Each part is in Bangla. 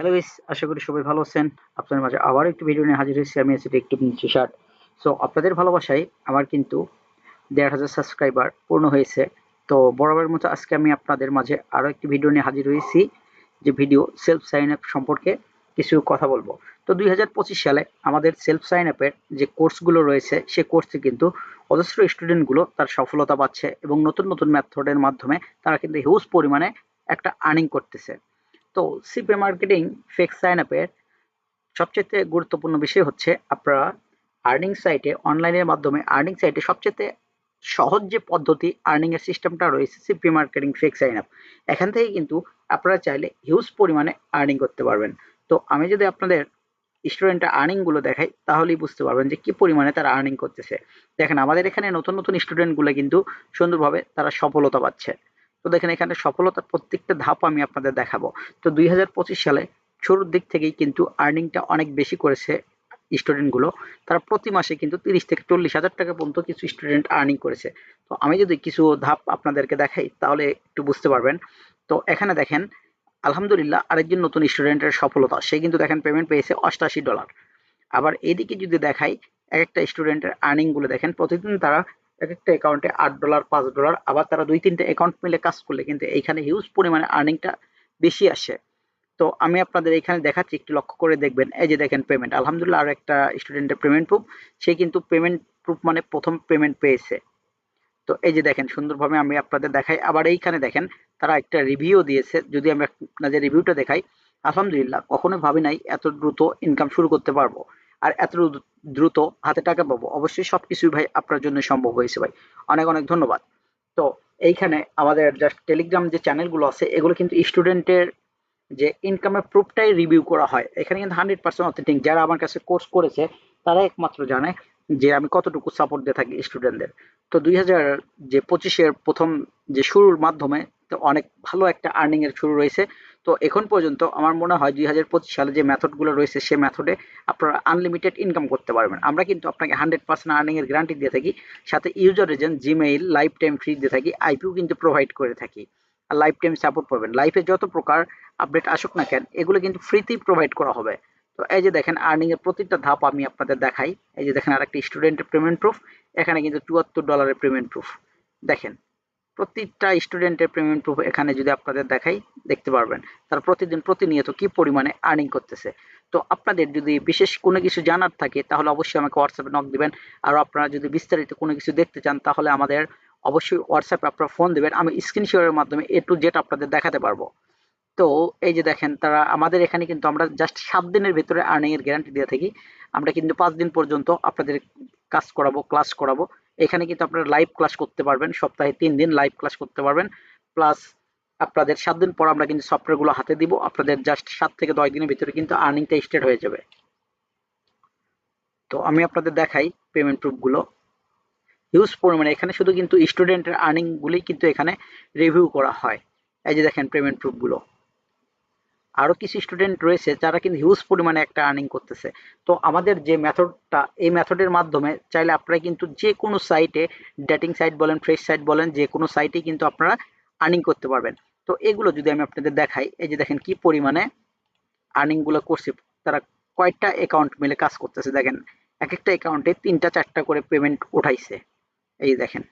হ্যালো গাইস, আশা করি সবাই ভালো আছেন। আপনাদের মাঝে আবার একটি ভিডিও নিয়ে হাজির হয়েছি। আমি আছি টেকটুক নিচ্ছি শার্ট। সো আপনাদের ভালোবাসায় আমার কিন্তু ১,৫০০ সাবস্ক্রাইবার পূর্ণ হয়েছে। তো বরাবরের মতো আজকে আমি আপনাদের মাঝে আরও একটি ভিডিও নিয়ে হাজির হয়েছি, যে ভিডিও সেলফ সাইন আপ সম্পর্কে কিছু কথা বলবো। তো ২০২৫ সালে আমাদের সেলফ সাইন আপের যে কোর্সগুলো রয়েছে, সে কোর্সে কিন্তু অজস্র স্টুডেন্টগুলো তার সফলতা পাচ্ছে এবং নতুন নতুন মেথডের মাধ্যমে তারা কিন্তু হিউজ পরিমাণে একটা আর্নিং করতেছে। তো সিপে মার্কেটিং ফেক সাইন আপের সবচেয়ে গুরুত্বপূর্ণ বিষয় হচ্ছে আপনারা আর্নিং সাইটে, অনলাইনের মাধ্যমে আর্নিং সাইটে সবচেয়ে সহজ যে পদ্ধতি আর্নিং এর সিস্টেমটা রয়েছে CP marketing fake sign up. এখান থেকে কিন্তু আপনারা চাইলে হিউজ পরিমাণে আর্নিং করতে পারবেন। তো আমি যদি আপনাদের স্টুডেন্টের আর্নিং গুলো দেখাই তাহলেই বুঝতে পারবেন যে কি পরিমাণে তারা আর্নিং করতেছে। দেখেন আমাদের এখানে নতুন নতুন স্টুডেন্ট গুলো কিন্তু সুন্দরভাবে তারা সফলতা পাচ্ছে। তো দেখেন এখানে সফলতার প্রত্যেকটা ধাপ আমি আপনাদের দেখাবো। তো ২০২৫ সালে শুরুর দিক থেকেই কিন্তু আর্নিংটা অনেক বেশি করেছে স্টুডেন্ট গুলো। তারা প্রতি মাসে কিন্তু ৩০ থেকে ৪০ হাজার টাকা পর্যন্ত কিছু স্টুডেন্ট আর্নিং করেছে। তো আমি যদি কিছু ধাপ আপনাদেরকে দেখাই তাহলে একটু বুঝতে পারবেন। তো এখানে দেখেন, আলহামদুলিল্লাহ আরেকজন নতুন স্টুডেন্টের সফলতা, সে কিন্তু দেখেন পেমেন্ট পেয়েছে $৮৮। আবার এদিকে যদি দেখাই এক একটা স্টুডেন্টের আর্নিং গুলো দেখেন, প্রতিদিন তারা এক একটা অ্যাকাউন্টে $৮, $৫, আবার তারা ২-৩টে অ্যাকাউন্ট মিলে কাজ করলে কিন্তু এইখানে হিউজ পরিমাণে আর্নিংটা বেশি আসে। তো আমি আপনাদের এখানে দেখাচ্ছি, একটু লক্ষ্য করে দেখবেন। এই যে দেখেন পেমেন্ট, আলহামদুলিল্লাহ আর একটা স্টুডেন্টের পেমেন্ট প্রুফ, সে কিন্তু পেমেন্ট প্রুফ মানে প্রথম পেমেন্ট পেয়েছে। তো এই যে দেখেন সুন্দরভাবে আমি আপনাদের দেখাই। আবার এইখানে দেখেন তারা একটা রিভিউ দিয়েছে, যদি আমি আপনাদের রিভিউটা দেখাই। আলহামদুলিল্লাহ কখনো ভাবি নাই এত দ্রুত ইনকাম শুরু করতে পারবো আর এত দ্রুত হাতে টাকা পাবো। অবশ্যই সবকিছুই ভাই আপনার জন্য সম্ভব হয়েছে ভাই, অনেক অনেক ধন্যবাদ। তো এইখানে আমাদের জাস্ট টেলিগ্রাম যে চ্যানেলগুলো আছে এগুলো কিন্তু স্টুডেন্টের যে ইনকামের প্রুফটাই রিভিউ করা হয়। এখানে কিন্তু 100% অথেন্টিক। যারা আমার কাছে কোর্স করেছে তারা একমাত্র জানে যে আমি কতটুকু সাপোর্ট দিয়ে থাকি স্টুডেন্টদের। তো ২০২৫-এর প্রথম যে শুরুর মাধ্যমে তো অনেক ভালো একটা আর্নিং এর শুরু রয়েছে। তো এখন পর্যন্ত আমার মনে হয় ২০২৫ সালে যে মেথডগুলো রয়েছে সে মেথডে আপনারা আনলিমিটেড ইনকাম করতে পারবেন। আমরা কিন্তু আপনাকে 100% আর্নিং এর গ্যারান্টি দিয়ে থাকি। সাথে user agent, Gmail, life time free দিয়ে থাকি, আইপিও কিন্তু প্রোভাইড করে থাকি। আর লাইফ টাইম সাপোর্ট পাবেন। লাইফে যত প্রকার আপডেট আসুক না কেন এগুলো কিন্তু ফ্রিতেই প্রোভাইড করা হবে। তো এই যে দেখেন আর্নিং এর প্রতিটা ধাপ আমি আপনাদের দেখাই। এই যে দেখেন আরেকটি স্টুডেন্টের পেমেন্ট প্রুফ, এখানে কিন্তু $৭৪ পেমেন্ট প্রুফ। দেখেন প্রতিটা স্টুডেন্টের পেমেন্ট প্রুফ এখানে যদি আপনাদের দেখাই দেখতে পারবেন তারা প্রতিদিন প্রতিনিয়ত কি পরিমাণে আর্নিং করতেছে। তো আপনাদের যদি বিশেষ কোনো কিছু জানার থাকে তাহলে অবশ্যই আমাকে হোয়াটসঅ্যাপে নক দিবেন। আর আপনারা যদি বিস্তারিত কোনো কিছু দেখতে চান তাহলে আমাদের অবশ্যই হোয়াটসঅ্যাপে আপনারা ফোন দিবেন, আমি স্ক্রিন শেয়ারের মাধ্যমে এ টু জেড আপনাদের দেখাতে পারবো। তো এই যে দেখেন তারা আমাদের এখানে কিন্তু আমরা জাস্ট 7 দিনের ভেতরে আর্নিং এর গ্যারান্টি দিয়ে থাকি। আমরা কিন্তু 5 দিন পর্যন্ত আপনাদের কাজ করাবো, ক্লাস করাবো। এখানে কিন্তু আপনারা লাইভ ক্লাস করতে পারবেন, সপ্তাহে 3 দিন লাইভ ক্লাস করতে পারবেন। প্লাস আপনাদের 7 দিন পর আমরা কিন্তু সফটওয়্যার গুলো হাতে দিব, আপনাদের জাস্ট 7 থেকে 10 দিনের ভিতরে কিন্তু আর্নিংটা স্টার্ট হয়ে যাবে। তো আমি আপনাদের দেখাই পেমেন্ট প্রুফ গুলো হিউজ পরিমাণে। এখানে শুধু কিন্তু স্টুডেন্টের আর্নিং গুলোই কিন্তু এখানে রিভিউ করা হয়। এই যে দেখেন পেমেন্ট প্রুফ গুলো, আরো কিছু স্টুডেন্ট রয়েছে যারা কিন্তু হিউজ পরিমাণে একটা আর্নিং করতেছে। তো আমাদের যে মেথডটা, এই মেথডের মাধ্যমে চাইলে আপনারা কিন্তু যে কোনো সাইটে, ডেটিং সাইট বলেন, ফ্রেশ সাইট বলেন, যে কোনো সাইটে কিন্তু আপনারা আর্নিং করতে পারবেন। তো এগুলো যদি আমি আপনাদের দেখাই, এই যে দেখেন কি পরিমাণে আর্নিং গুলো করছে তারা, কয়েকটা অ্যাকাউন্ট মিলে কাজ করতেছে। দেখেন এক একটা অ্যাকাউন্টে 3টা 4টা করে পেমেন্ট উঠাইছে। এই দেখেন।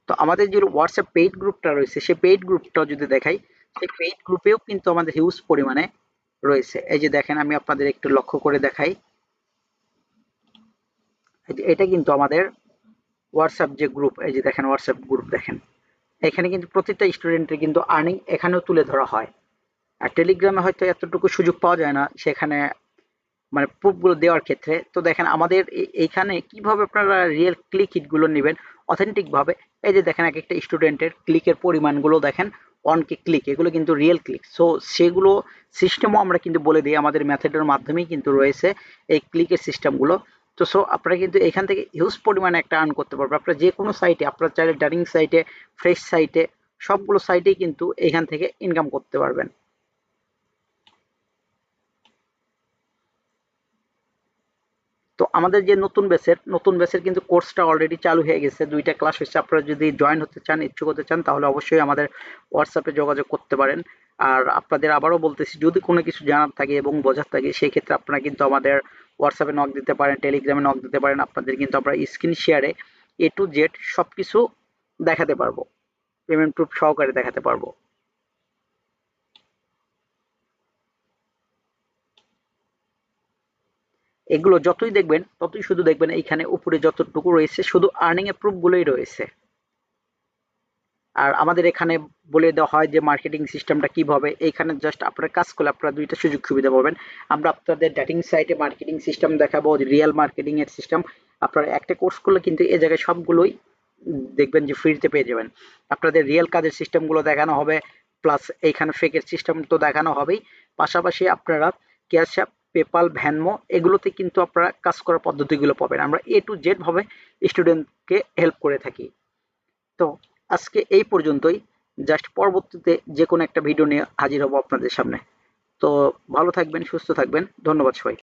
তো আমাদের যে হোয়াটসঅ্যাপ পেইড গ্রুপটা রয়েছে সেই পেইড গ্রুপটাও যদি দেখাই, সেই পেইড গ্রুপেও কিন্তু আমাদের হিউজ পরিমাণে রয়েছে। এই যে দেখেন আমি আপনাদের একটু লক্ষ্য করে দেখাই, এটা কিন্তু আমাদের হোয়াটসঅ্যাপ যে গ্রুপ, এই যে দেখেন হোয়াটসঅ্যাপ গ্রুপ দেখেন, এখানে কিন্তু প্রতিটা স্টুডেন্টের কিন্তু আর্নিং এখানেও তুলে ধরা হয়। আর টেলিগ্রামে হয়তো এতটুকু সুযোগ পাওয়া যায় না সেখানে, মানে প্রুফগুলো দেওয়ার ক্ষেত্রে। তো দেখেন আমাদের এইখানে কিভাবে আপনারা রিয়েল ক্লিক হিটগুলো নেবেন অথেন্টিক ভাবে। এই যে দেখেন এক একটা স্টুডেন্টের ক্লিকের পরিমাণগুলো দেখেন, 1K ক্লিক, এগুলো কিন্তু রিয়েল ক্লিক। সো সেগুলো সিস্টেমও আমরা কিন্তু বলে দিই, আমাদের মেথডের মাধ্যমেই কিন্তু রয়েছে এই ক্লিকের সিস্টেমগুলো। তো সো আপনারা কিন্তু এখান থেকে হিউজ পরিমাণে একটা আর্ন করতে পারবেন। আপনারা যে কোনো সাইটে, আপনারা চাইলে ডার্নিং সাইটে, ফ্রেশ সাইটে, সবগুলো সাইটেই কিন্তু এখান থেকে ইনকাম করতে পারবেন। তো তো আমাদের যে নতুন ব্যাচের কিন্তু কোর্সটা অলরেডি চালু হয়ে গেছে, 2টা ক্লাস হচ্ছে। আপনারা যদি জয়েন হতে চান, ইচ্ছুক হতে চান, তাহলে অবশ্যই আমাদের হোয়াটসঅ্যাপে যোগাযোগ করতে পারেন। আর আপনাদের আবারও বলতেছি, যদি কোনো কিছু জানার থাকে এবং বোঝার থাকে, সেই ক্ষেত্রে আপনারা কিন্তু আমাদের হোয়াটসঅ্যাপে নক দিতে পারেন, টেলিগ্রামে নক দিতে পারেন। আপনাদের কিন্তু আমরা স্ক্রিন শেয়ারে এ টু জেড সবকিছু দেখাতে পারবো, পেমেন্ট প্রুফ সহকারে দেখাতে পারবো। এগুলো যতই দেখবেন ততই শুধু দেখবেন এইখানে উপরে যতটুকু রয়েছে শুধু আর্নিং এর প্রুফ গুলোই রয়েছে। আর আমাদের এখানে বলে দেওয়া হয় যে মার্কেটিং সিস্টেমটা কিভাবে। এইখানে জাস্ট আপনারা কাজ করলে আপনারা 2টা সুযোগ সুবিধা পাবেন। আমরা আপনাদের ডেটিং সাইটে মার্কেটিং সিস্টেম দেখাবো, রিয়েল মার্কেটিং এর সিস্টেম। আপনারা একটা কোর্স করলে কিন্তু এই জায়গায় সবগুলোই দেখবেন যে ফ্রিতে পেয়ে যাবেন। আপনাদের রিয়েল কাজের সিস্টেমগুলো দেখানো হবে, প্লাস এইখানে ফেকের সিস্টেম তো দেখানো হবেই। পাশাপাশি আপনারা ক্যাশ অ্যাপ, পেপাল, ভ্যানমো এগুলোতে কিন্তু আপনারা কাজ করার পদ্ধতিগুলো পাবেন। আমরা এ টু জেড ভাবে স্টুডেন্টকে হেল্প করে থাকি। তো আজকে এই পর্যন্তই। জাস্ট পরবর্তীতে যে কোনো একটা ভিডিও নিয়ে হাজির হব আপনাদের সামনে। তো ভালো থাকবেন, সুস্থ থাকবেন। ধন্যবাদ সবাই।